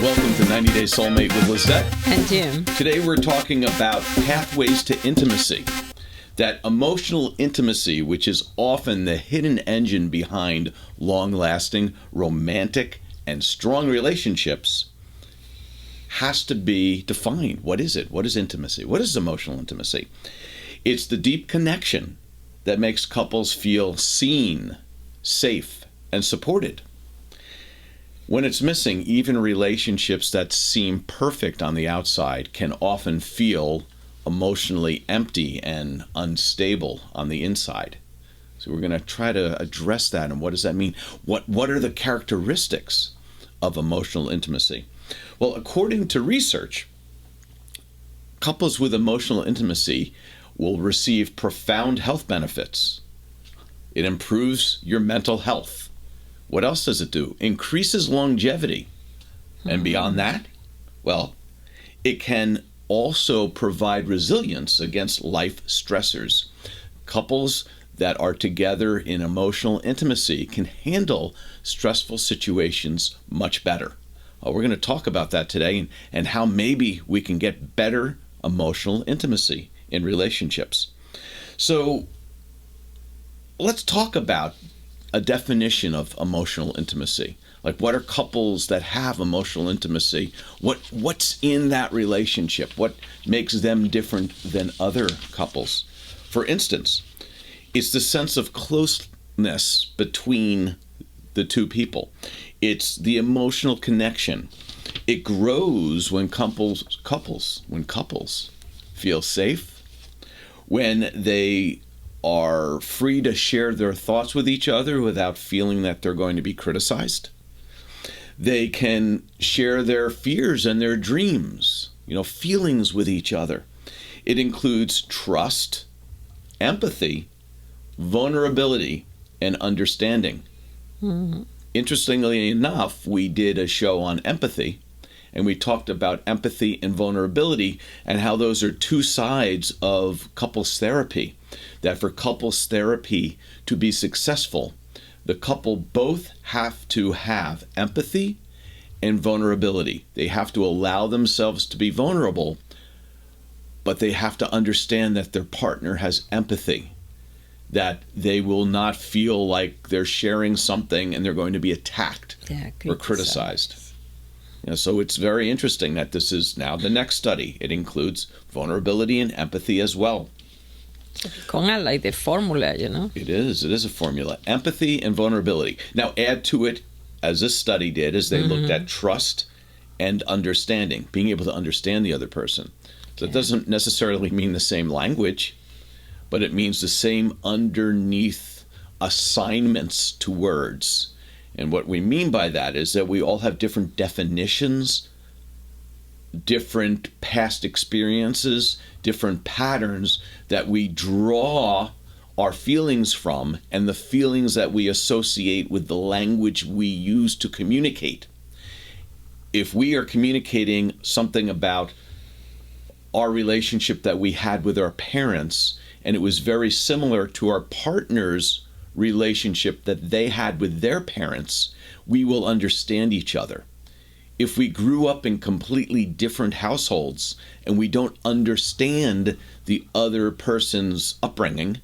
Welcome to 90 Day Soulmate with Lisette and Jim. Today we're talking about pathways to intimacy. That emotional intimacy, which is often the hidden engine behind long-lasting, romantic, and strong relationships, has to be defined. What is it? What is intimacy? What is emotional intimacy? It's the deep connection that makes couples feel seen, safe, and supported. When it's missing, even relationships that seem perfect on the outside can often feel emotionally empty and unstable on the inside. So we're going to try to address that, and what does that mean? What are the characteristics of emotional intimacy? Well, according to research, couples with emotional intimacy will receive profound health benefits. It improves your mental health. What else does it do? Increases longevity. And beyond that, well, it can also provide resilience against life stressors. Couples that are together in emotional intimacy can handle stressful situations much better. We're going to talk about that today and how maybe we can get better emotional intimacy in relationships. So let's talk about a definition of emotional intimacy. Like, what are couples that have emotional intimacy? What's in that relationship? What makes them different than other couples? For instance, it's the sense of closeness between the two people. It's the emotional connection. It grows when couples feel safe, when they are free to share their thoughts with each other without feeling that they're going to be criticized. They can share their fears and their dreams, feelings with each other. It includes trust, empathy, vulnerability, and understanding. Mm-hmm. Interestingly enough, we did a show on empathy, and we talked about empathy and vulnerability and how those are two sides of couples therapy. That for couples therapy to be successful, the couple both have to have empathy and vulnerability. They have to allow themselves to be vulnerable, but they have to understand that their partner has empathy, that they will not feel like they're sharing something and they're going to be attacked or criticized. So it's very interesting that this is now the next study. It includes vulnerability and empathy as well. Con like the formula, It is a formula. Empathy and vulnerability. Now add to it, as this study did, as they looked at trust and understanding, being able to understand the other person. So it doesn't necessarily mean the same language, but it means the same underneath assignments to words. And what we mean by that is that we all have different definitions, different past experiences, different patterns that we draw our feelings from, and the feelings that we associate with the language we use to communicate. If we are communicating something about our relationship that we had with our parents, and it was very similar to our partner's relationship that they had with their parents, we will understand each other. If we grew up in completely different households and we don't understand the other person's upbringing,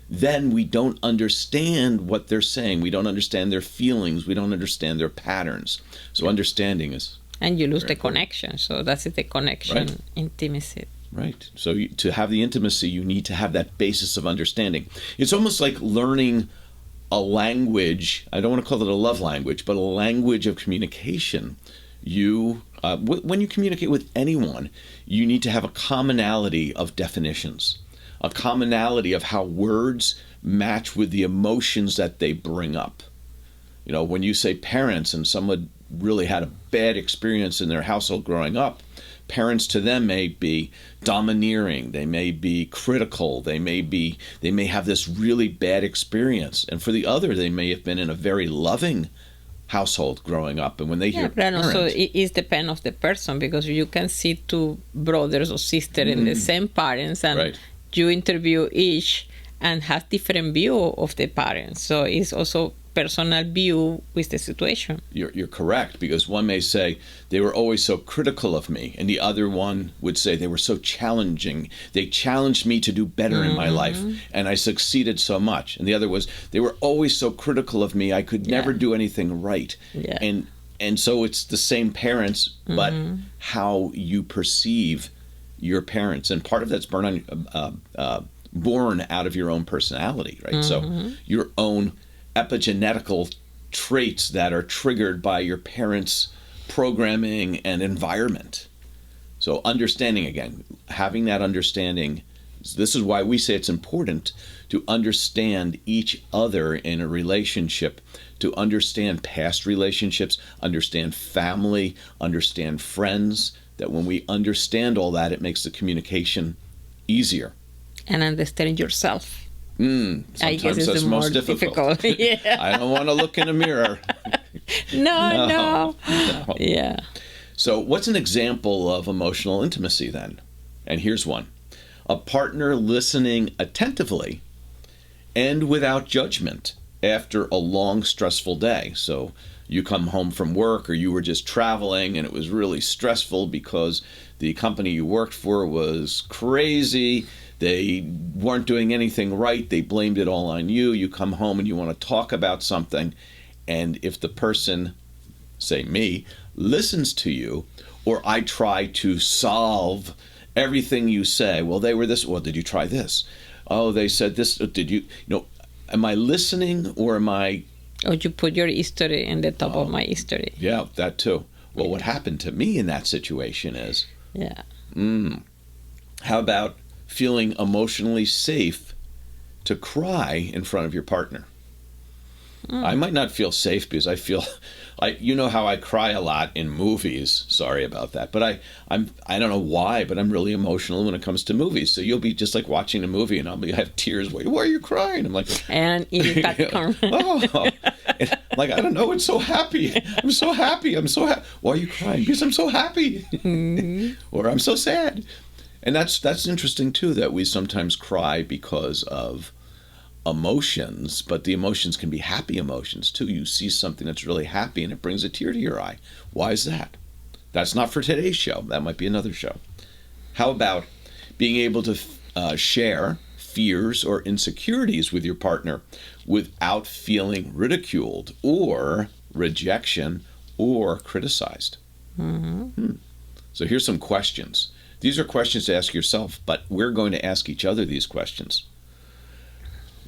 then we don't understand what they're saying. We don't understand their feelings. We don't understand their patterns. So understanding is... And you lose the connection. So that's the connection, right? Intimacy. Right. So to have the intimacy, you need to have that basis of understanding. It's almost like learning a language. I don't want to call it a love language, but a language of communication. When you communicate with anyone, you need to have a commonality of definitions, a commonality of how words match with the emotions that they bring up. When you say parents and someone really had a bad experience in their household growing up, parents to them may be domineering, they may be critical, they may have this really bad experience. And for the other, they may have been in a very loving household growing up, and when they hear parents, so it depends on the person, because you can see two brothers or sisters in the same parents, and you interview each and have different view of the parents. So it's also personal view with the situation. You're correct, because one may say they were always so critical of me, and the other one would say they were so challenging. They challenged me to do better in my life, and I succeeded so much. And the other was they were always so critical of me, I could never do anything right. Yeah. And so it's the same parents, but how you perceive your parents, and part of that's born out of your own personality, right? So your own epigenetical traits that are triggered by your parents' programming and environment. So understanding, again, having that understanding, this is why we say it's important to understand each other in a relationship, to understand past relationships, understand family, understand friends, that when we understand all that, it makes the communication easier. And understanding yourself. Sometimes that's most difficult. Yeah. I don't want to look in a mirror. No. Yeah. So what's an example of emotional intimacy then? And here's one. A partner listening attentively and without judgment after a long, stressful day. So you come home from work, or you were just traveling and it was really stressful because the company you worked for was crazy. They weren't doing anything right. They blamed it all on you. You come home and you want to talk about something. And if the person, say me, listens to you, or I try to solve everything you say, well, they were this, well, did you try this? Oh, they said this, did you, am I listening, or am I... Or you put your history in the top of my history. Yeah, that too. Well, what happened to me in that situation is... Yeah. How about feeling emotionally safe to cry in front of your partner? I might not feel safe because I feel, you know how I cry a lot in movies. Sorry about that, but I don't know why, but I'm really emotional when it comes to movies. So you'll be just like watching a movie, and I have tears. Why are you crying? I'm like, and eating popcorn. Like, I don't know. It's so happy. I'm so happy. Why are you crying? Because I'm so happy, or I'm so sad. And that's interesting too, that we sometimes cry because of emotions, but the emotions can be happy emotions too. You see something that's really happy and it brings a tear to your eye. Why is that? That's not for today's show. That might be another show. How about being able to share fears or insecurities with your partner without feeling ridiculed or rejection or criticized? So here's some questions. These are questions to ask yourself, but we're going to ask each other these questions.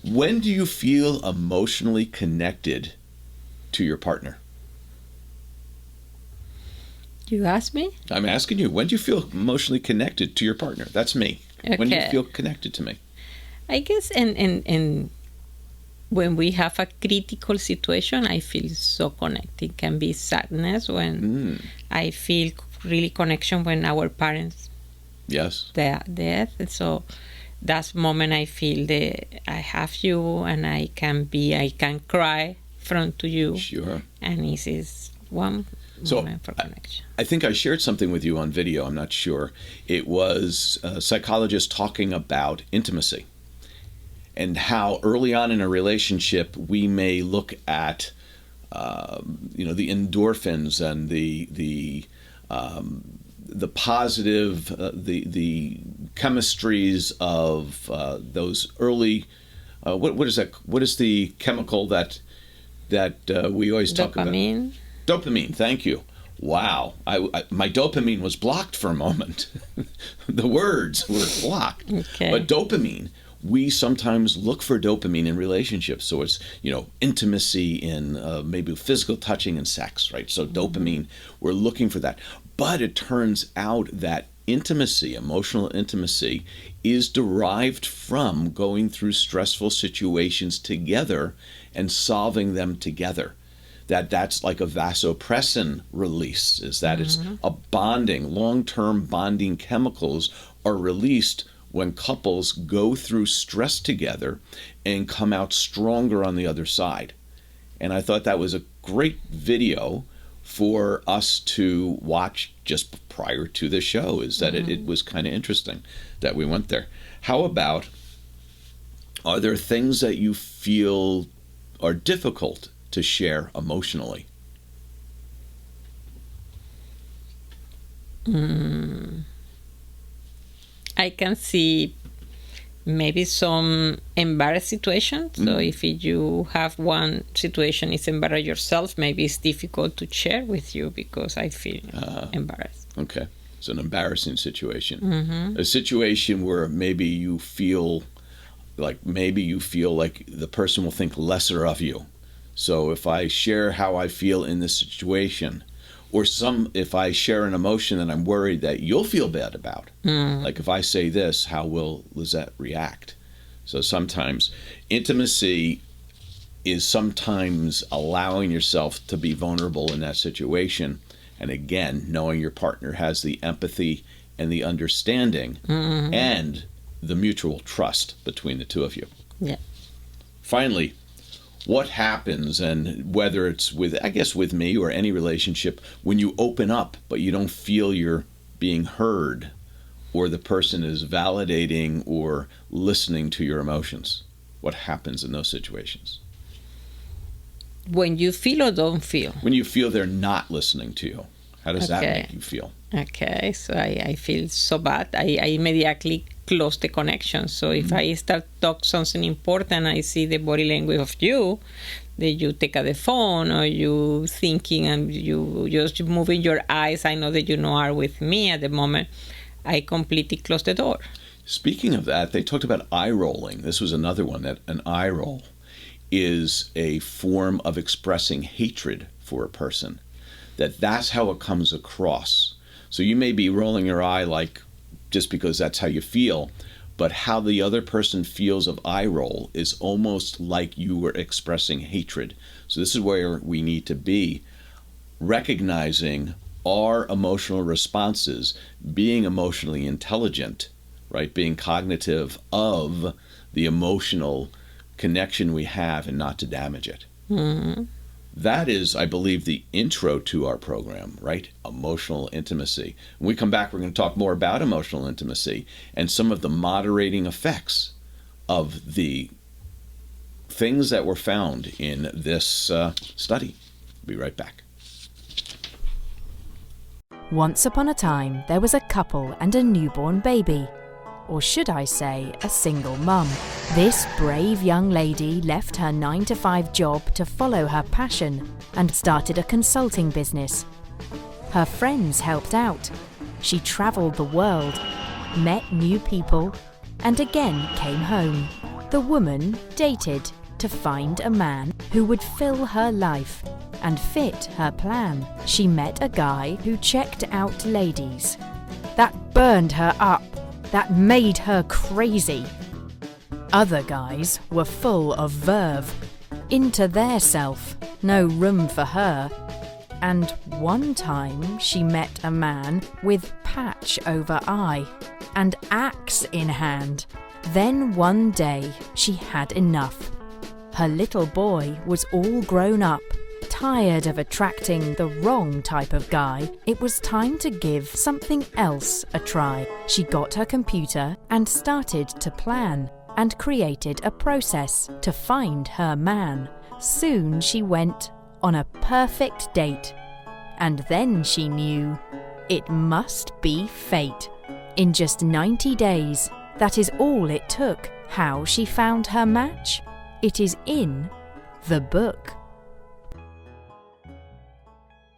When do you feel emotionally connected to your partner? You ask me? I'm asking you. When do you feel emotionally connected to your partner? That's me. Okay. When do you feel connected to me? I guess in when we have a critical situation, I feel so connected. It can be sadness when I feel really connection when our parents death. And so that's moment I feel that I have you, and I can cry front to you. Sure. And this is one moment for connection. I think I shared something with you on video. I'm not sure. It was a psychologist talking about intimacy and how early on in a relationship we may look at the endorphins and the positive, the chemistries of those early. What is that? What is the chemical that we always talk about? Dopamine. Thank you. Wow, my dopamine was blocked for a moment. The words were blocked. Okay. But dopamine. We sometimes look for dopamine in relationships. So it's, intimacy in maybe physical touching and sex, right? So dopamine, we're looking for that. But it turns out that intimacy, emotional intimacy, is derived from going through stressful situations together and solving them together. That's like a vasopressin release, is that it's a bonding, long-term bonding chemicals are released when couples go through stress together and come out stronger on the other side. And I thought that was a great video for us to watch just prior to the show, is that it was kind of interesting that we went there. How about, are there things that you feel are difficult to share emotionally? I can see maybe some embarrassed situations. So if you have one situation, it's embarrass yourself, maybe it's difficult to share with you because I feel embarrassed. Okay. It's an embarrassing situation. A situation where maybe you feel like the person will think lesser of you. So if I share how I feel in this situation, or if I share an emotion that I'm worried that you'll feel bad about, like if I say this, how will Lizette react? So sometimes intimacy is sometimes allowing yourself to be vulnerable in that situation. And again, knowing your partner has the empathy and the understanding and the mutual trust between the two of you. Yeah. Finally, what happens, and whether it's with me or any relationship, when you open up but you don't feel you're being heard or the person is validating or listening to your emotions? What happens in those situations? When you feel or don't feel? When you feel they're not listening to you, how does that make you feel? Okay, so I feel so bad. I immediately close the connection. So if I start talk something important, I see the body language of you, that you take out the phone or you thinking and you just moving your eyes. I know that you are with me at the moment. I completely close the door. Speaking of that, they talked about eye rolling. This was another one, that an eye roll is a form of expressing hatred for a person. That's how it comes across. So you may be rolling your eye like just because that's how you feel, but how the other person feels of eye roll is almost like you were expressing hatred. So this is where we need to be, recognizing our emotional responses, being emotionally intelligent, right? Being cognitive of the emotional connection we have and not to damage it. That is, I believe, the intro to our program, right? Emotional intimacy. When we come back, we're going to talk more about emotional intimacy and some of the moderating effects of the things that were found in this study. Be right back. Once upon a time, there was a couple and a newborn baby. Or should I say, a single mum. This brave young lady left her 9-to-5 job to follow her passion and started a consulting business. Her friends helped out. She travelled the world, met new people, and again came home. The woman dated to find a man who would fill her life and fit her plan. She met a guy who checked out ladies. That burned her up. That made her crazy. Other guys were full of verve, into their self, no room for her. And one time she met a man with patch over eye and axe in hand. Then one day she had enough. Her little boy was all grown up. Tired of attracting the wrong type of guy, it was time to give something else a try. She got her computer and started to plan and created a process to find her man. Soon she went on a perfect date. And then she knew it must be fate. In just 90 days, that is all it took. How she found her match? It is in the book.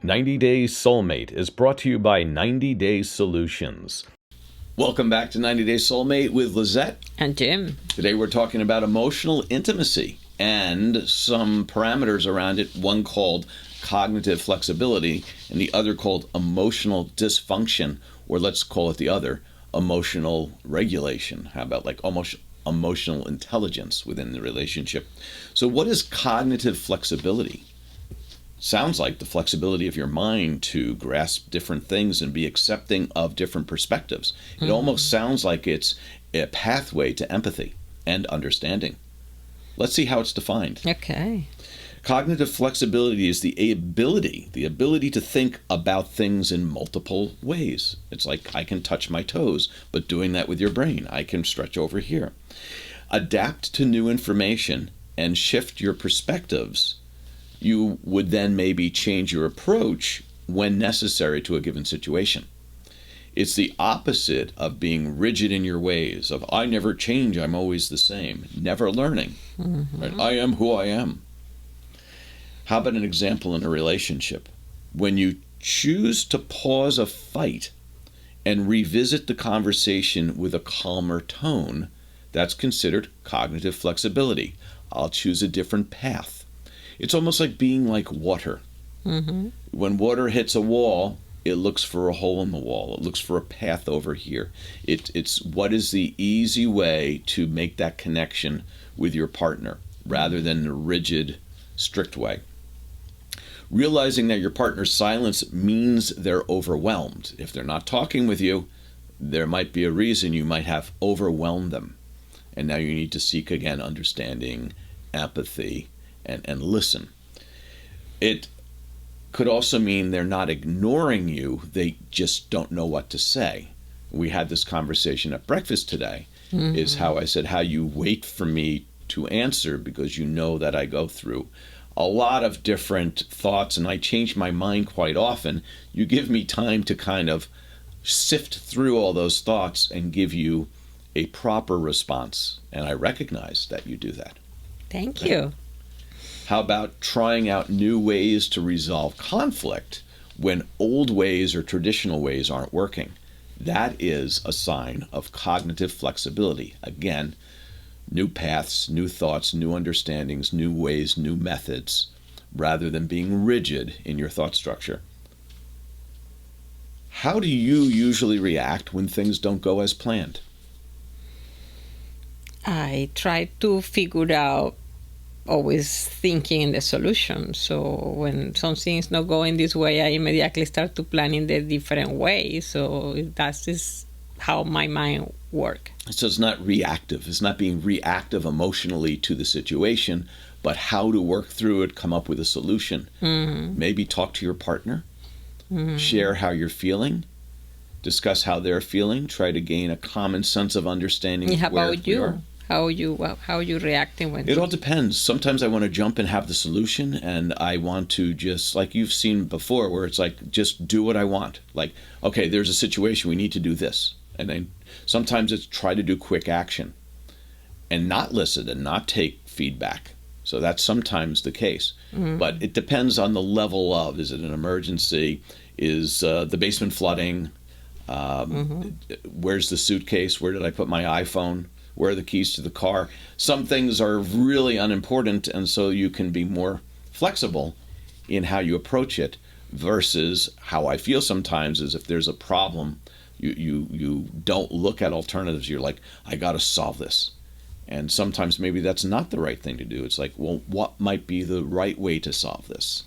90 Days Soulmate is brought to you by 90 Days Solutions. Welcome back to 90 Days Soulmate with Lizette and Jim. Today we're talking about emotional intimacy and some parameters around it, one called cognitive flexibility and the other called emotional dysfunction, or let's call it the other, emotional regulation. How about like almost emotional intelligence within the relationship? So what is cognitive flexibility? Sounds like the flexibility of your mind to grasp different things and be accepting of different perspectives. It almost sounds like it's a pathway to empathy and understanding. Let's see how it's defined. Okay. Cognitive flexibility is the ability to think about things in multiple ways. It's like I can touch my toes, but doing that with your brain. I can stretch over here. Adapt to new information and shift your perspectives you would then maybe change your approach when necessary to a given situation. It's the opposite of being rigid in your ways, of I never change, I'm always the same, never learning. Right? I am who I am. How about an example in a relationship? When you choose to pause a fight and revisit the conversation with a calmer tone, that's considered cognitive flexibility. I'll choose a different path. It's almost like being like water. When water hits a wall, it looks for a hole in the wall. It looks for a path over here. It's what is the easy way to make that connection with your partner rather than a rigid, strict way. Realizing that your partner's silence means they're overwhelmed. If they're not talking with you, there might be a reason you might have overwhelmed them. And now you need to seek, again, understanding, empathy, and listen. It could also mean they're not ignoring you, they just don't know what to say. We had this conversation at breakfast today, is how I said, how you wait for me to answer because you know that I go through a lot of different thoughts and I change my mind quite often. You give me time to kind of sift through all those thoughts and give you a proper response. And I recognize that you do that. Thank you. How about trying out new ways to resolve conflict when old ways or traditional ways aren't working? That is a sign of cognitive flexibility. Again, new paths, new thoughts, new understandings, new ways, new methods, rather than being rigid in your thought structure. How do you usually react when things don't go as planned? I try to figure out, always thinking in the solution. So when something is not going this way, I immediately start to plan in the different way. So that is how my mind works. So it's not reactive. It's not being reactive emotionally to the situation, but how to work through it, come up with a solution. Maybe talk to your partner, share how you're feeling, discuss how they're feeling, try to gain a common sense of understanding. How about you? How are you reacting when it all depends. Sometimes I want to jump and have the solution, and I want to just, like you've seen before, where it's like, just do what I want. Like, okay, there's a situation, we need to do this. And then sometimes it's try to do quick action and not listen and not take feedback. So that's sometimes the case. But it depends on the level of, is it an emergency? Is the basement flooding? Where's the suitcase? Where did I put my iPhone? Where are the keys to the car? Some things are really unimportant, and so you can be more flexible in how you approach it versus how I feel sometimes is if there's a problem, you don't look at alternatives. You're like, I got to solve this. And sometimes maybe that's not the right thing to do. It's like, well, what might be the right way to solve this?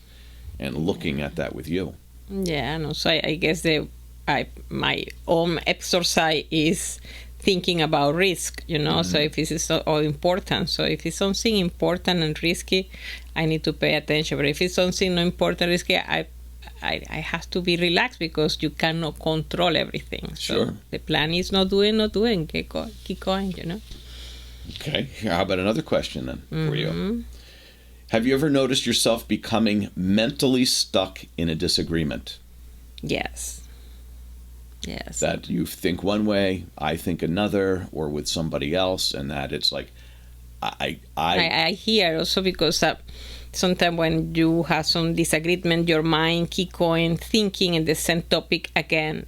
And looking at that with you. Yeah, no, so I guess my own exercise is thinking about risk, so if this is so important. So if it's something important and risky, I need to pay attention. But if it's something not important, risky, I have to be relaxed because you cannot control everything. Sure. So the plan is not doing, keep going, Okay, how about another question then for you? Have you ever noticed yourself becoming mentally stuck in a disagreement? Yes. That you think one way, I think another, or with somebody else, and that it's like, I hear also because sometimes when you have some disagreement, your mind keep going thinking in the same topic again.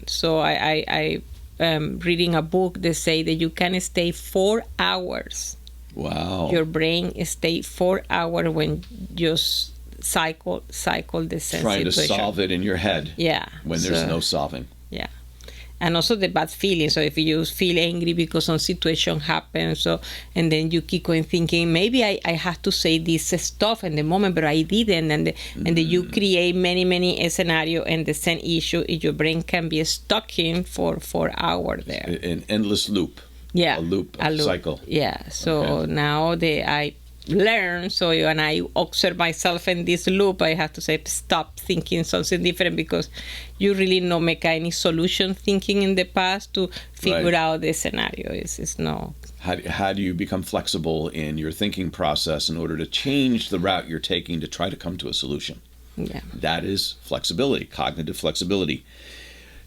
So I reading a book that say that you can stay 4 hours. Wow. Your brain stay 4 hours when you cycle the same trying situation. To solve it in your head. Yeah. When there's no solving. Yeah. And also the bad feeling. So if you feel angry because some situation happens, and then you keep going thinking, maybe I have to say this stuff in the moment, but I didn't, and then you create many scenarios and the same issue. Your brain can be stuck in for 4 hours there. An endless loop. Yeah. A loop, cycle. Yeah. So now I learn. So when I observe myself in this loop, I have to say, stop thinking something different because you really not make any solution thinking in the past to figure out the scenario. It's no. How do you become flexible in your thinking process in order to change the route you're taking to try to come to a solution? Yeah. That is flexibility, cognitive flexibility.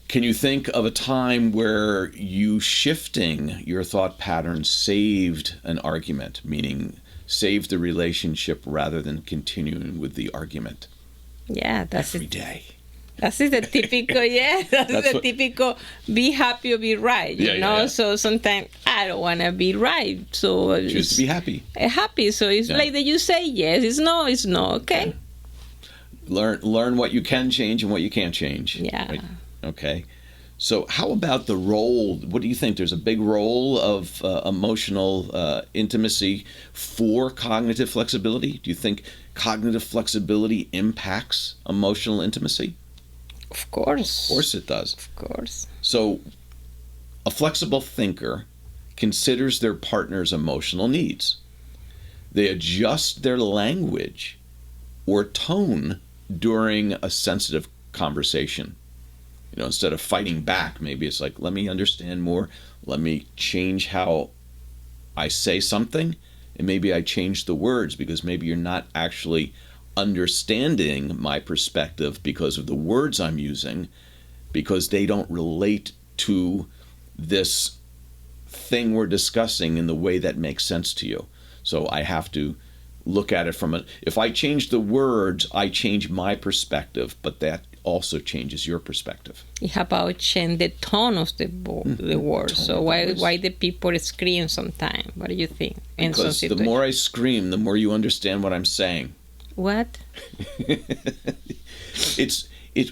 Can you think of a time where you shifting your thought pattern saved an argument, meaning saved the relationship rather than continuing with the argument? Yeah, that's Every it. day. That's the typical, yeah. That's the typical be happy or be right, you know? Yeah. So sometimes I don't want to be right. So Choose to be happy. Happy. So it's like that you say yes, it's no, okay? Learn what you can change and what you can't change. Yeah. Right? Okay. So how about the role? What do you think? There's a big role of emotional intimacy for cognitive flexibility. Do you think cognitive flexibility impacts emotional intimacy? Of course. Of course it does. Of course. So a flexible thinker considers their partner's emotional needs. They adjust their language or tone during a sensitive conversation. You know, instead of fighting back, maybe it's like, let me understand more. Let me change how I say something. And maybe I change the words because maybe you're not actually understanding my perspective because of the words I'm using, because they don't relate to this thing we're discussing in the way that makes sense to you. So I have to look at it if I change the words, I change my perspective, but that also changes your perspective. It's about change the tone of the words. So why the people scream sometimes? What do you think? Because the more I scream, the more you understand what I'm saying. What?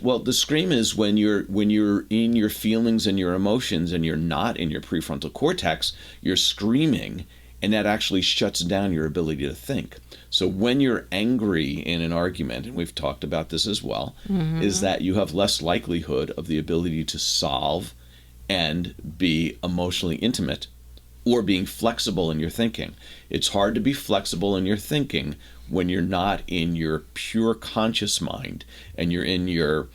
Well, the scream is when you're in your feelings and your emotions and you're not in your prefrontal cortex, you're screaming, and that actually shuts down your ability to think. So when you're angry in an argument, and we've talked about this as well, is that you have less likelihood of the ability to solve and be emotionally intimate or being flexible in your thinking. It's hard to be flexible in your thinking when you're not in your pure conscious mind and you're in your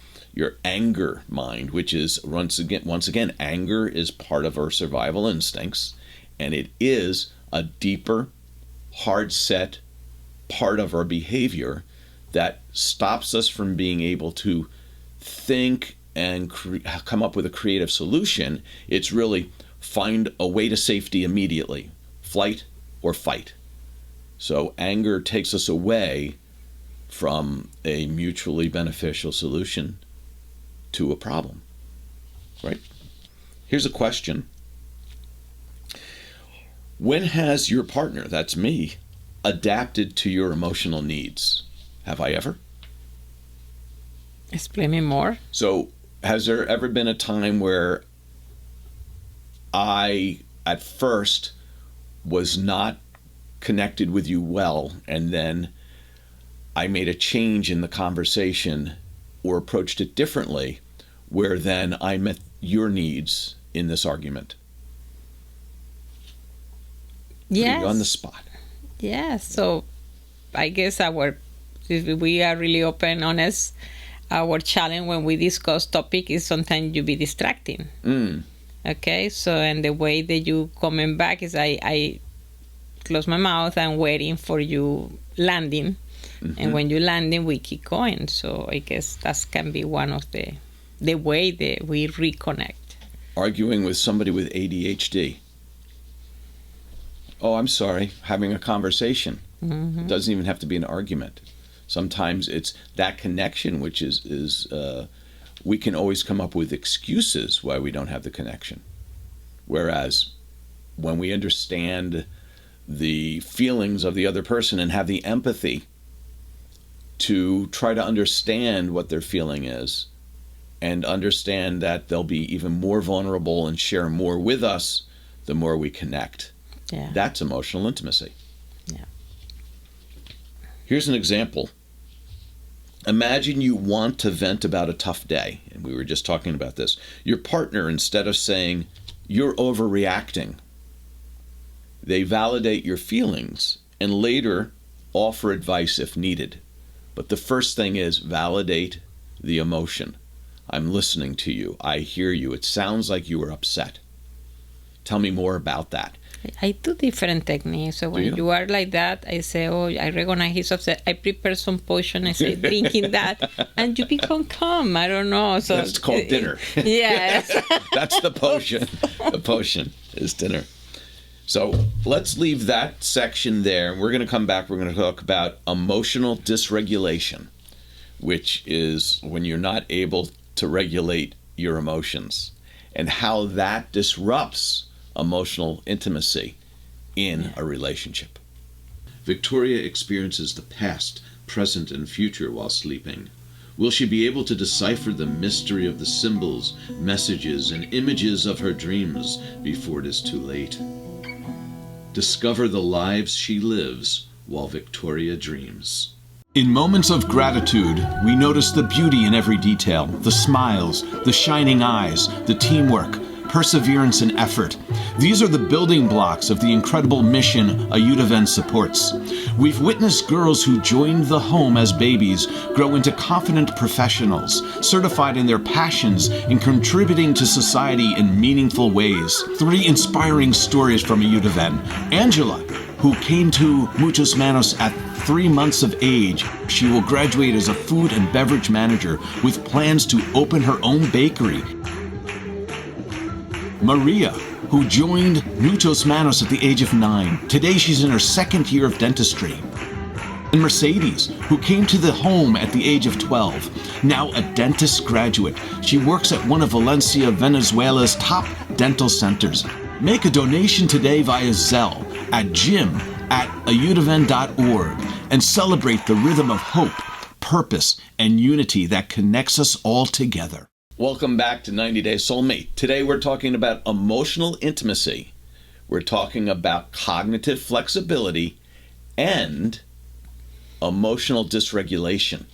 anger mind, which is once again anger is part of our survival instincts, and it is a deeper, hard set part of our behavior that stops us from being able to think and come up with a creative solution. It's really find a way to safety immediately, flight or fight. So anger takes us away from a mutually beneficial solution to a problem, right? Here's a question. When has your partner, that's me, adapted to your emotional needs? Have I ever? Explain me more. So has there ever been a time where I, at first, was not connected with you well, and then I made a change in the conversation or approached it differently, where then I met your needs in this argument? Yes. Put you on the spot. Yeah. So I guess if we are really open, honest, our challenge when we discuss topic is sometimes you be distracting. Okay. So, and the way that you coming back is I close my mouth and waiting for you landing. And when you landing, we keep going. So I guess that can be one of the way that we reconnect. Arguing with somebody with ADHD. Oh, I'm sorry, having a conversation. It doesn't even have to be an argument. Sometimes it's that connection, which is we can always come up with excuses why we don't have the connection. Whereas when we understand the feelings of the other person and have the empathy to try to understand what their feeling is and understand that they'll be even more vulnerable and share more with us, the more we connect. Yeah. That's emotional intimacy. Yeah. Here's an example. Imagine you want to vent about a tough day, and we were just talking about this. Your partner, instead of saying, "You're overreacting," they validate your feelings and later offer advice if needed. But the first thing is validate the emotion. I'm listening to you. I hear you. It sounds like you were upset. Tell me more about that. I do different techniques. So when you are like that, I say, oh, I recognize he's upset. I prepare some potion. I say, drinking that, and you become calm. I don't know. So that's called dinner. Yes. That's the potion. The potion is dinner. So let's leave that section there. We're going to come back. We're going to talk about emotional dysregulation, which is when you're not able to regulate your emotions and how that disrupts emotional intimacy in a relationship. Victoria experiences the past, present, and future while sleeping. Will she be able to decipher the mystery of the symbols, messages, and images of her dreams before it is too late? Discover the lives she lives while Victoria dreams. In moments of gratitude, we notice the beauty in every detail, the smiles, the shining eyes, the teamwork, perseverance, and effort. These are the building blocks of the incredible mission Ayudaven supports. We've witnessed girls who joined the home as babies grow into confident professionals, certified in their passions and contributing to society in meaningful ways. 3 inspiring stories from Ayudaven. Angela, who came to Muchos Manos at 3 months of age. She will graduate as a food and beverage manager with plans to open her own bakery. Maria, who joined Muchos Manos at the age of 9. Today she's in her 2nd year of dentistry. And Mercedes, who came to the home at the age of 12. Now a dentist graduate. She works at one of Valencia, Venezuela's top dental centers. Make a donation today via Zelle at jim@ayudaven.org and celebrate the rhythm of hope, purpose, and unity that connects us all together. Welcome back to 90 Day Soulmate. Today we're talking about emotional intimacy. We're talking about cognitive flexibility and emotional dysregulation.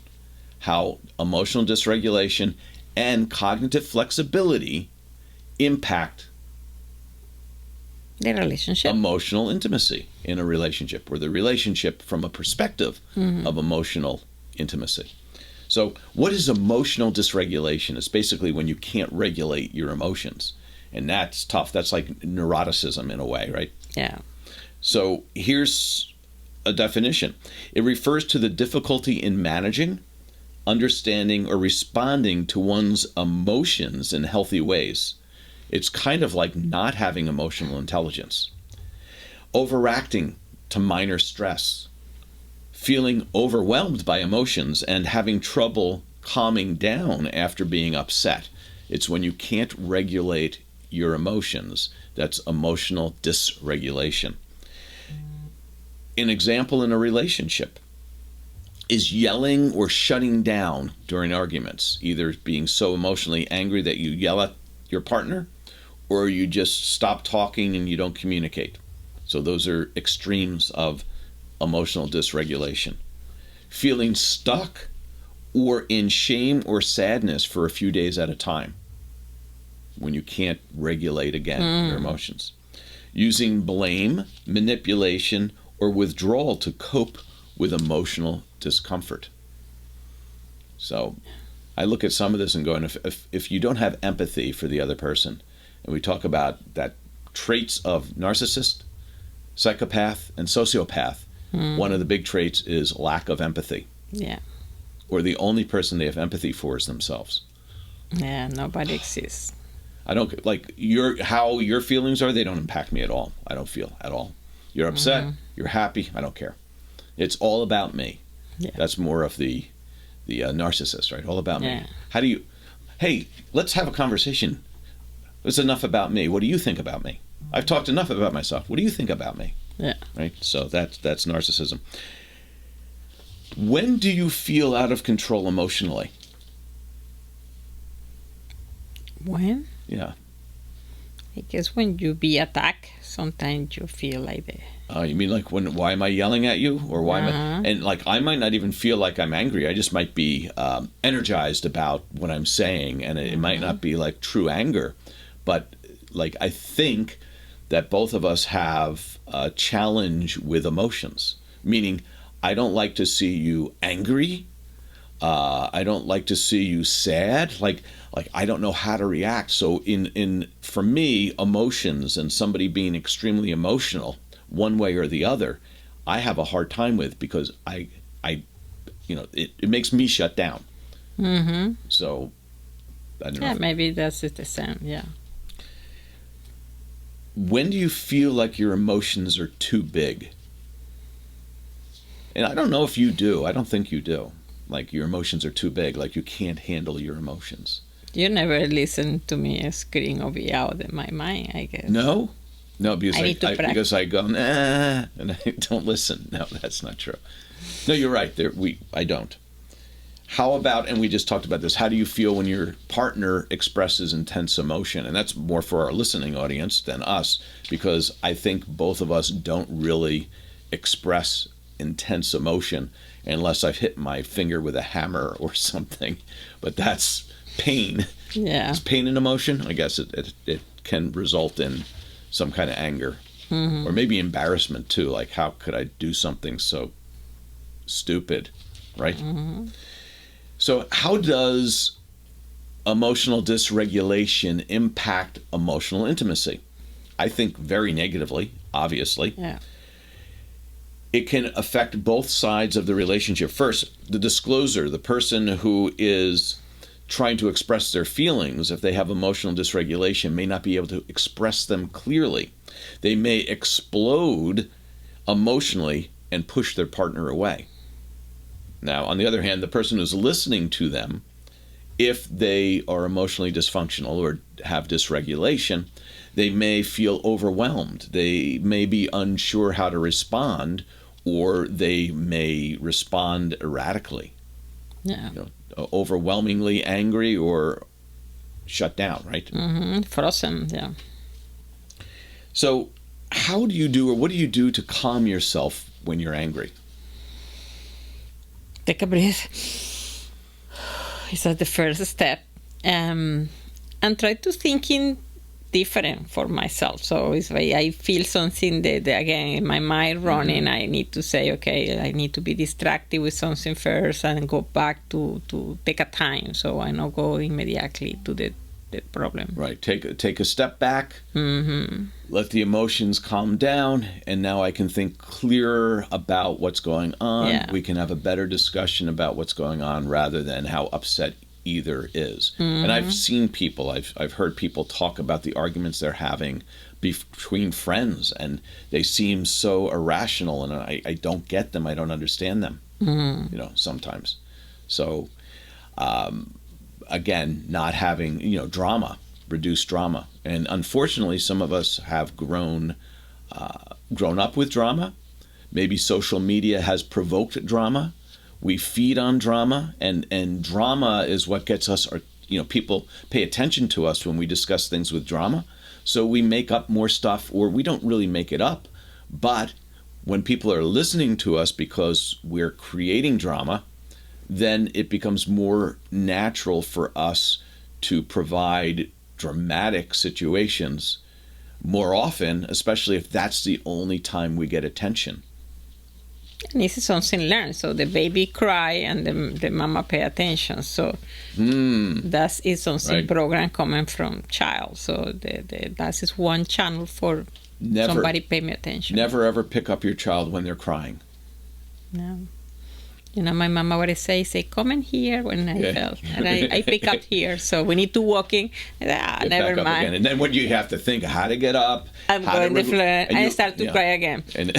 How emotional dysregulation and cognitive flexibility impact the relationship. Emotional intimacy in a relationship, or the relationship from a perspective of emotional intimacy. So what is emotional dysregulation? It's basically when you can't regulate your emotions. And that's tough. That's like neuroticism in a way, right? Yeah. So here's a definition. It refers to the difficulty in managing, understanding, or responding to one's emotions in healthy ways. It's kind of like not having emotional intelligence. Overreacting to minor stress. Feeling overwhelmed by emotions and having trouble calming down after being upset. It's when you can't regulate your emotions. That's emotional dysregulation. An example in a relationship is yelling or shutting down during arguments, either being so emotionally angry that you yell at your partner, or you just stop talking and you don't communicate. So those are extremes of emotional dysregulation. Feeling stuck or in shame or sadness for a few days at a time, when you can't regulate again your emotions. Using blame, manipulation, or withdrawal to cope with emotional discomfort. So I look at some of this and go, and if you don't have empathy for the other person, and we talk about that traits of narcissist, psychopath, and sociopath, one of the big traits is lack of empathy. Yeah. Or the only person they have empathy for is themselves. Yeah, nobody exists. I don't like how your feelings are. They don't impact me at all. I don't feel at all. You're upset. You're happy. I don't care. It's all about me. Yeah. That's more of the narcissist, right? All about me. Yeah. How do you? Hey, let's have a conversation. It's enough about me. What do you think about me? I've talked enough about myself. What do you think about me? Yeah. Right. So that's narcissism. When do you feel out of control emotionally? When? Yeah. I guess when you be attacked, sometimes you feel like that. Oh, you mean like why am I yelling at you? Or why am I, and like I might not even feel like I'm angry. I just might be energized about what I'm saying, and it might not be like true anger. But like I think that both of us have a challenge with emotions, meaning I don't like to see you angry. I don't like to see you sad. Like I don't know how to react. So for me, emotions and somebody being extremely emotional, one way or the other, I have a hard time with, because it makes me shut down. Mm-hmm. So I don't know. Yeah, maybe that's the same. Yeah. When do you feel like your emotions are too big? And I don't know if you do. I don't think you do. Like your emotions are too big. Like you can't handle your emotions. You never listen to me scream or be out in my mind, I guess. No, because because I go nah, and I don't listen. No, that's not true. No, you're right. I don't. How about, and we just talked about this, how do you feel when your partner expresses intense emotion? And that's more for our listening audience than us, because I think both of us don't really express intense emotion unless I've hit my finger with a hammer or something. But that's pain. Yeah. Is pain an emotion? I guess it can result in some kind of anger. Or maybe embarrassment too. Like, how could I do something so stupid, right? So how does emotional dysregulation impact emotional intimacy? I think very negatively, obviously. Yeah. It can affect both sides of the relationship. First, the discloser, the person who is trying to express their feelings, if they have emotional dysregulation, may not be able to express them clearly. They may explode emotionally and push their partner away. Now, on the other hand, the person who's listening to them, if they are emotionally dysfunctional or have dysregulation, they may feel overwhelmed. They may be unsure how to respond, or they may respond erratically. Yeah. Overwhelmingly angry or shut down, right? Frozen, yeah. So how do you do, or what do you do to calm yourself when you're angry? Take a breath. It's the first step. And try to thinking different for myself. So if I feel something that again in my mind running, I need to say, okay, I need to be distracted with something first and go back to take a time, so I not go immediately to the problem. Right. Take a step back. Let the emotions calm down, and now I can think clearer about what's going on. Yeah. We can have a better discussion about what's going on rather than how upset either is. And I've seen people, I've heard people talk about the arguments they're having between friends, and they seem so irrational, and I don't get them. I don't understand them, sometimes. So, again, not having, drama, reduce drama. And unfortunately, some of us have grown up with drama. Maybe social media has provoked drama. We feed on drama, and drama is what gets us, people pay attention to us when we discuss things with drama. So we make up more stuff, or we don't really make it up. But when people are listening to us because we're creating drama, then it becomes more natural for us to provide dramatic situations more often, especially if that's the only time we get attention. And this is something learned. So the baby cry and the mama pay attention. So that is something Right. program coming from child. So that is one channel for somebody pay me attention. Never ever pick up your child when they're crying. No. My mama would say, come in here when I felt. And I pick up here. So we need to walk in. Get Never back up mind. again. And then when you have to think how to get up. I'm how going to to the floor. and I you- start to yeah. cry again. And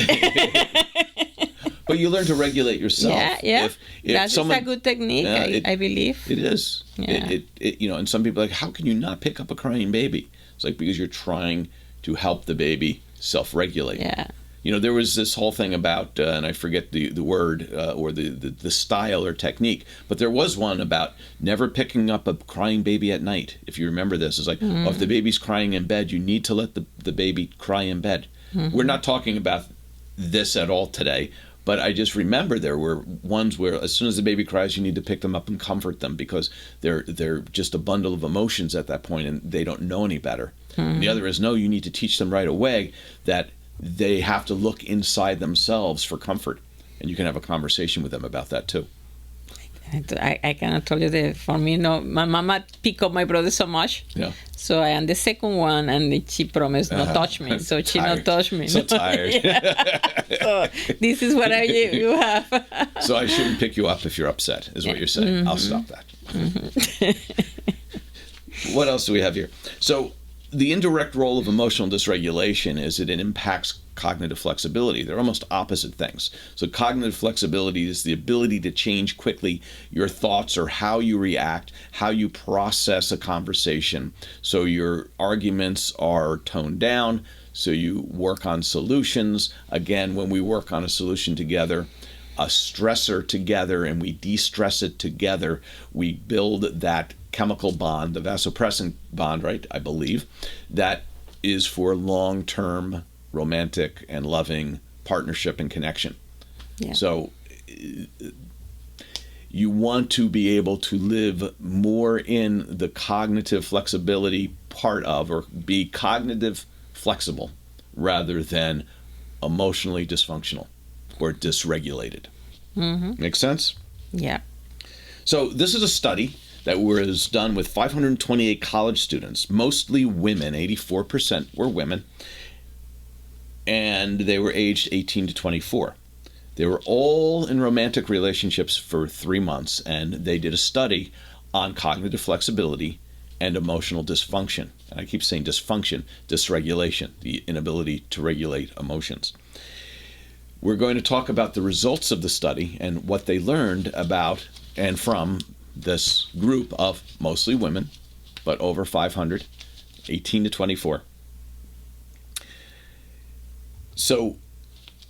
but you learn to regulate yourself. Yeah. If That someone, is a good technique, Yeah, I believe. It is. Yeah. And some people are like, how can you not pick up a crying baby? It's like, because you're trying to help the baby self-regulate. Yeah. There was this whole thing about, and I forget the word or the style or technique, but there was one about never picking up a crying baby at night. If you remember this, it's like, if the baby's crying in bed, you need to let the baby cry in bed. We're not talking about this at all today, but I just remember there were ones where as soon as the baby cries, you need to pick them up and comfort them, because they're just a bundle of emotions at that point, and they don't know any better. And the other is, no, you need to teach them right away that they have to look inside themselves for comfort, and you can have a conversation with them about that too. I cannot tell you that for me, no. My mama pick up my brother so much. Yeah. So I am the second one, and she promised not touch me. So she not touch me. So tired. So this is what you have. So I shouldn't pick you up if you're upset, is what you're saying. I'll stop that. What else do we have here? So the indirect role of emotional dysregulation is that it impacts cognitive flexibility. They're almost opposite things. So cognitive flexibility is the ability to change quickly your thoughts or how you react, how you process a conversation. So your arguments are toned down, so you work on solutions. Again, when we work on a solution together, a stressor together, and we de-stress it together, we build that chemical bond, the vasopressin bond, right, I believe, that is for long-term romantic and loving partnership and connection. Yeah. So you want to be able to live more in the cognitive flexibility part of, or be cognitive flexible rather than emotionally dysfunctional or dysregulated. Make sense? Yeah. So this is a study that was done with 528 college students, mostly women, 84% were women, and they were aged 18 to 24. They were all in romantic relationships for 3 months, and they did a study on cognitive flexibility and emotional dysfunction. And I keep saying dysfunction, dysregulation, the inability to regulate emotions. We're going to talk about the results of the study and what they learned about and from this group of mostly women, but over 500, 18 to 24. So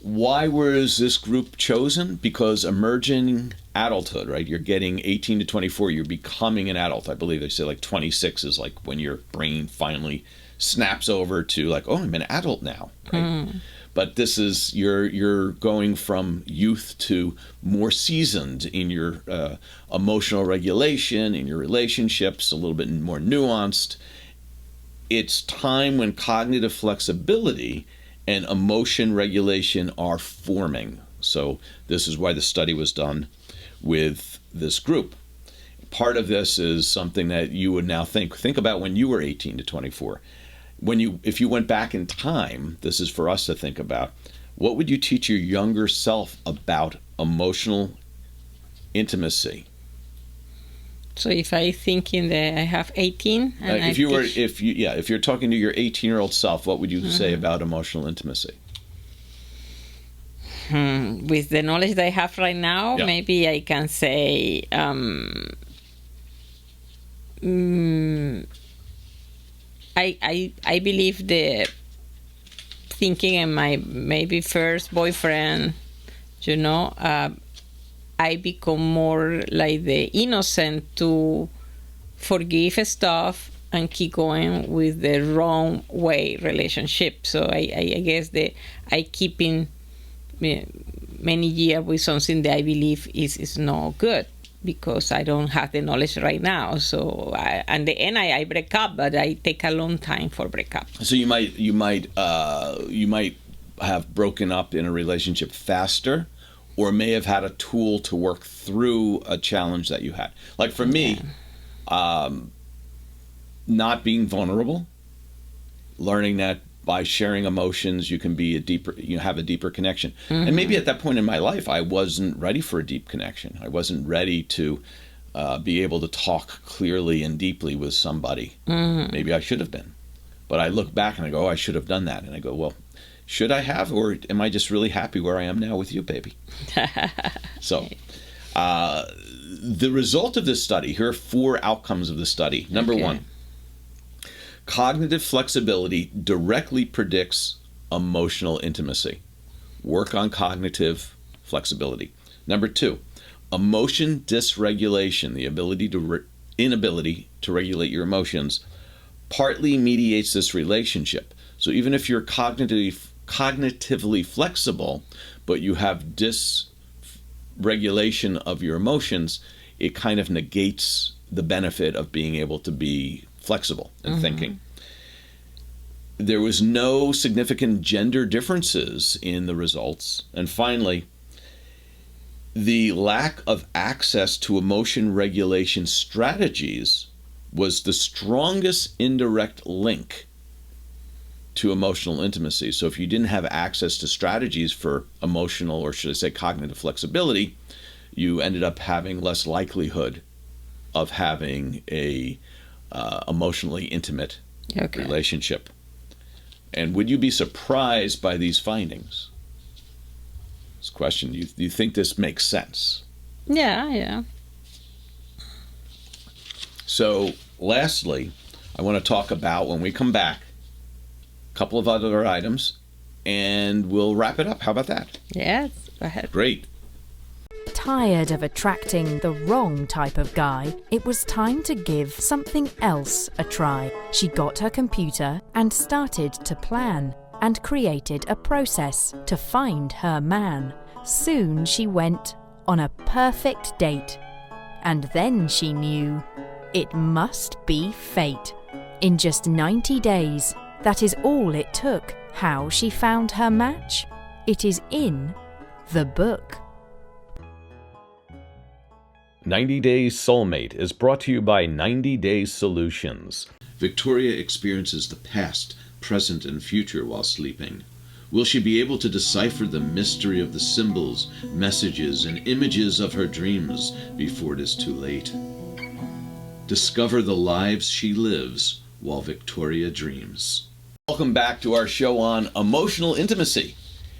why was this group chosen? Because emerging adulthood, right? You're getting 18 to 24, you're becoming an adult. I believe they say like 26 is like when your brain finally snaps over to like, oh, I'm an adult now, right? But this is, you're going from youth to more seasoned in your emotional regulation, in your relationships, a little bit more nuanced. It's time when cognitive flexibility and emotion regulation are forming. So this is why the study was done with this group. Part of this is something that you would now think about when you were 18 to 24. If you went back in time, this is for us to think about, what would you teach your younger self about emotional intimacy? So if I thinking that I have 18, and if you're talking to your 18-year-old self, what would you say about emotional intimacy? With the knowledge that I have right now, maybe I can say, I believe the thinking in my maybe first boyfriend, I become more like the innocent to forgive stuff and keep going with the wrong way relationship. So I guess I keep in many years with something that I believe is not good because I don't have the knowledge right now. So at the end I break up, but I take a long time for break up. So you might have broken up in a relationship faster, or may have had a tool to work through a challenge that you had. Like for me, not being vulnerable, learning that by sharing emotions you can have a deeper connection. And maybe at that point in my life I wasn't ready for a deep connection. I wasn't ready to be able to talk clearly and deeply with somebody. Maybe I should have been. But I look back and I go, oh, I should have done that. And I go, well, should I have, or am I just really happy where I am now with you, baby? So the result of this study, here are 4 outcomes of the study. Number 1, cognitive flexibility directly predicts emotional intimacy. Work on cognitive flexibility. Number 2, emotion dysregulation, the inability to regulate your emotions, partly mediates this relationship. So even if you're cognitively flexible, but you have dysregulation of your emotions, it kind of negates the benefit of being able to be flexible and thinking. There was no significant gender differences in the results. And finally, the lack of access to emotion regulation strategies was the strongest indirect link to emotional intimacy. So if you didn't have access to strategies for emotional, or should I say cognitive flexibility, you ended up having less likelihood of having a emotionally intimate relationship. And would you be surprised by these findings? This question, do you think this makes sense? Yeah. So lastly, I want to talk about, when we come back, a couple of other items, and we'll wrap it up. How about that? Yes, go ahead. Great. Tired of attracting the wrong type of guy, it was time to give something else a try. She got her computer and started to plan, and created a process to find her man. Soon she went on a perfect date. And then she knew it must be fate. In just 90 days, that is all it took. How she found her match? It is in the book. 90 Days Soulmate is brought to you by 90 Days Solutions. Victoria experiences the past, present, and future while sleeping. Will she be able to decipher the mystery of the symbols, messages, and images of her dreams before it is too late? Discover the lives she lives while Victoria dreams. Welcome back to our show on emotional intimacy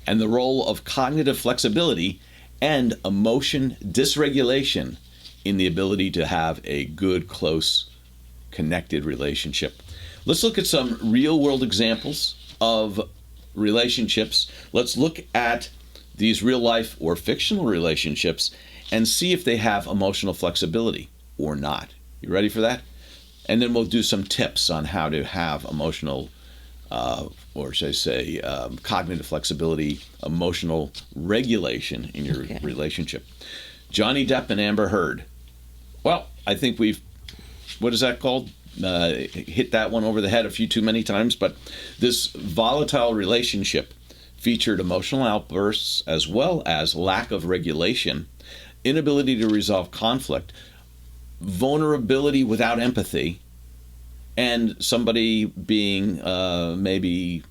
and the role of cognitive flexibility and emotion dysregulation in the ability to have a good, close, connected relationship. Let's look at some real-world examples of relationships. Let's look at these real-life or fictional relationships and see if they have emotional flexibility or not. You ready for that? And then we'll do some tips on how to have emotional, or should I say, cognitive flexibility, emotional regulation in your relationship. Johnny Depp and Amber Heard. Well, I think we've, what is that called? Hit that one over the head a few too many times, but this volatile relationship featured emotional outbursts as well as lack of regulation, inability to resolve conflict, vulnerability without empathy, and somebody being maybe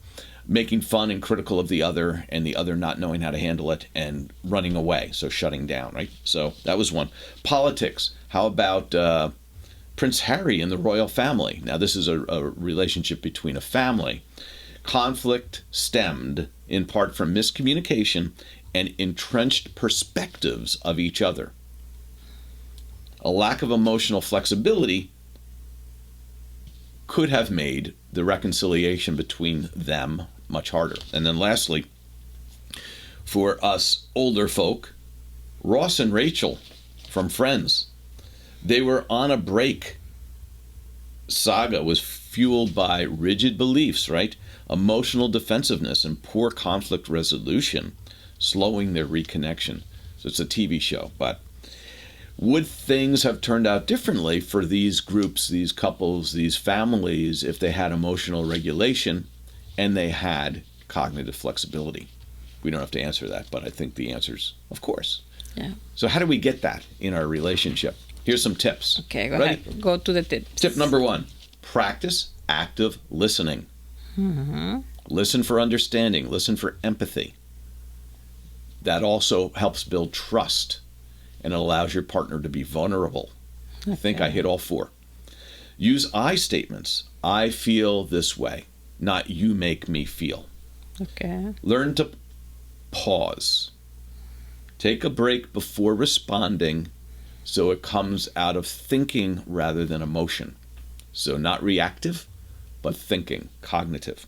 making fun and critical of the other, and the other not knowing how to handle it and running away, so shutting down, right? So that was one. Politics. How about Prince Harry and the royal family? Now, this is a relationship between a family. Conflict stemmed in part from miscommunication and entrenched perspectives of each other. A lack of emotional flexibility could have made the reconciliation between them much harder. And then lastly, for us older folk, Ross and Rachel from Friends, they were on a break. Saga was fueled by rigid beliefs, right? Emotional defensiveness and poor conflict resolution, slowing their reconnection. So it's a TV show, but would things have turned out differently for these groups, these couples, these families, if they had emotional regulation and they had cognitive flexibility? We don't have to answer that, but I think the answer's of course. Yeah. So how do we get that in our relationship? Here's some tips. Okay, go Ready? ahead. Go to the tips. Tip number 1, practice active listening. Mm-hmm. Listen for understanding. Listen for empathy. That also helps build trust and it allows your partner to be vulnerable. Okay. I think I hit all 4. Use I statements. I feel this way, not you make me feel. Okay. Learn to pause. Take a break before responding so it comes out of thinking rather than emotion. So not reactive, but thinking, cognitive.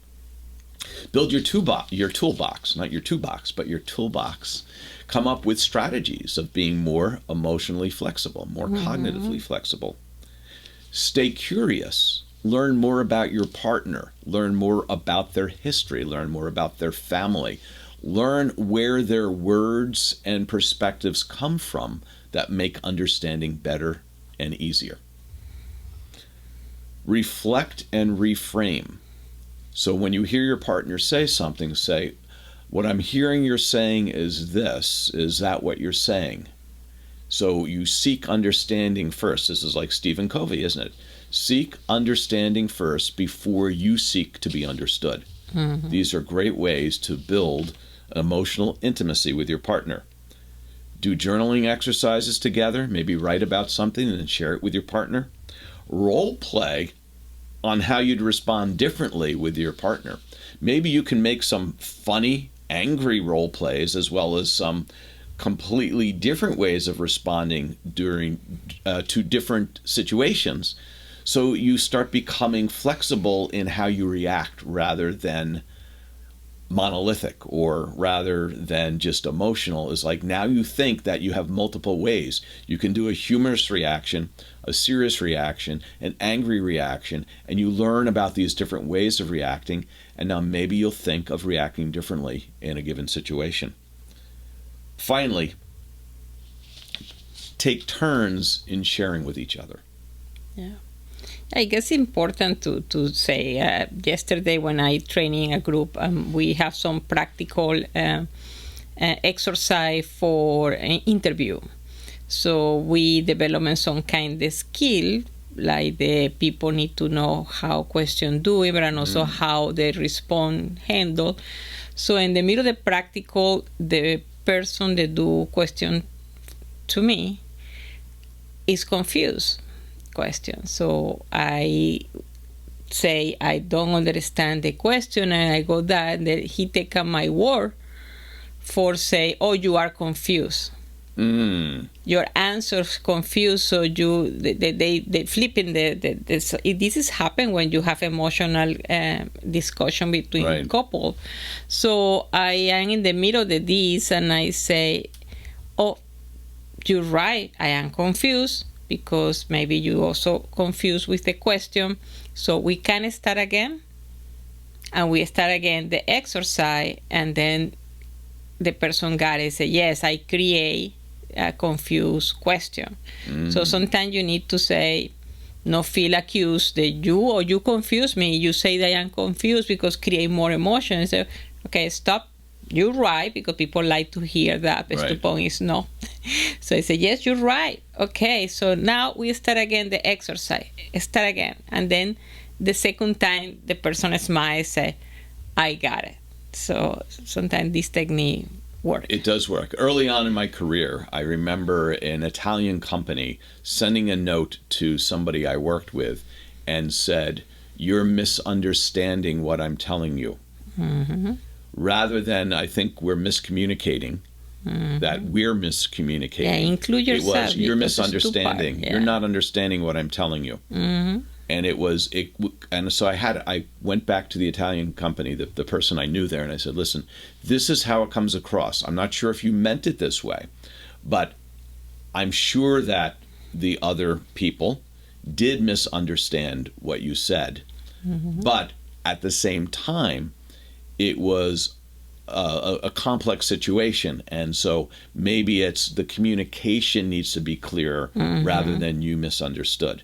Build your toolbox, not your 2-box, but your toolbox. Come up with strategies of being more emotionally flexible, more cognitively flexible. Stay curious. Learn more about your partner. Learn more about their history. Learn more about their family. Learn where their words and perspectives come from that make understanding better and easier. Reflect and reframe. So when you hear your partner say something, say, What I'm hearing you're saying is this. Is that what you're saying? So you seek understanding first. This is like Stephen Covey, isn't it? Seek understanding first before you seek to be understood. Mm-hmm. These are great ways to build emotional intimacy with your partner. Do journaling exercises together. Maybe write about something and then share it with your partner. Role play on how you'd respond differently with your partner. Maybe you can make some funny, angry role plays as well as some completely different ways of responding to different situations. So you start becoming flexible in how you react rather than monolithic or rather than just emotional. Is like now you think that you have multiple ways. You can do a humorous reaction, a serious reaction, an angry reaction, and you learn about these different ways of reacting, and now maybe you'll think of reacting differently in a given situation. Finally, take turns in sharing with each other. Yeah. I guess it's important to say, yesterday when I training a group, we have some practical exercise for an interview. So we develop some kind of skill, like the people need to know how questions do it, and also how they respond, handle. So in the middle of the practical, the person that do question to me is confused. Question. So I say I don't understand the question, and I go that, and then he take up my word for say, oh, you are confused. Your answer's confused, so they flip in this is happen when you have emotional discussion between couple. So I am in the middle of this, and I say, oh, you're right, I am confused, because maybe you also confused with the question. So we can start again, and we start again the exercise, and then the person got it, say, yes, I create a confused question. So sometimes you need to say, not feel accused that you confuse me. You say that I am confused because create more emotion. So, okay, stop. You're right, because people like to hear that. But the point is no. So I say, yes, you're right. Okay, so now we start again the exercise. Start again. And then the second time, the person smiles, say, I got it. So sometimes this technique works. It does work. Early on in my career, I remember an Italian company sending a note to somebody I worked with and said, you're misunderstanding what I'm telling you. Mm-hmm. Rather than, I think we're miscommunicating, that we're miscommunicating. Yeah, include yourself. It was, you're misunderstanding. You're not understanding what I'm telling you. Mm-hmm. And so I went back to the Italian company, the person I knew there, and I said, listen, this is how it comes across. I'm not sure if you meant it this way, but I'm sure that the other people did misunderstand what you said. Mm-hmm. But at the same time, it was a complex situation, and so maybe it's the communication needs to be clearer rather than you misunderstood.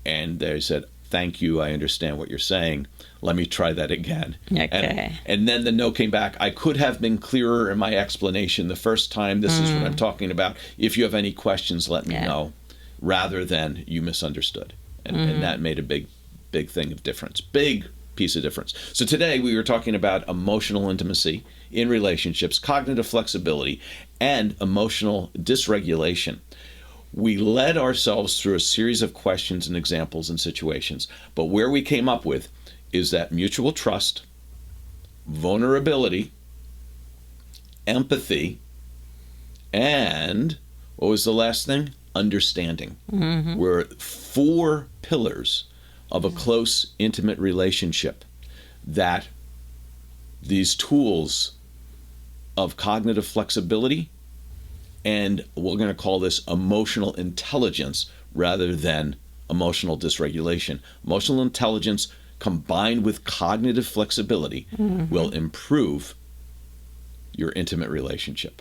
And they said, thank you, I understand what you're saying. Let me try that again. Okay. And then the note came back, I could have been clearer in my explanation the first time. This is what I'm talking about. If you have any questions, let me know, rather than you misunderstood. And that made a big thing of difference. Big piece of difference. So today we were talking about emotional intimacy in relationships, cognitive flexibility, and emotional dysregulation. We led ourselves through a series of questions and examples and situations, but where we came up with is that mutual trust, vulnerability, empathy, and what was the last thing? Understanding. Were 4 pillars of a close, intimate relationship that these tools of cognitive flexibility, and we're going to call this emotional intelligence rather than emotional dysregulation. Emotional intelligence combined with cognitive flexibility will improve your intimate relationship.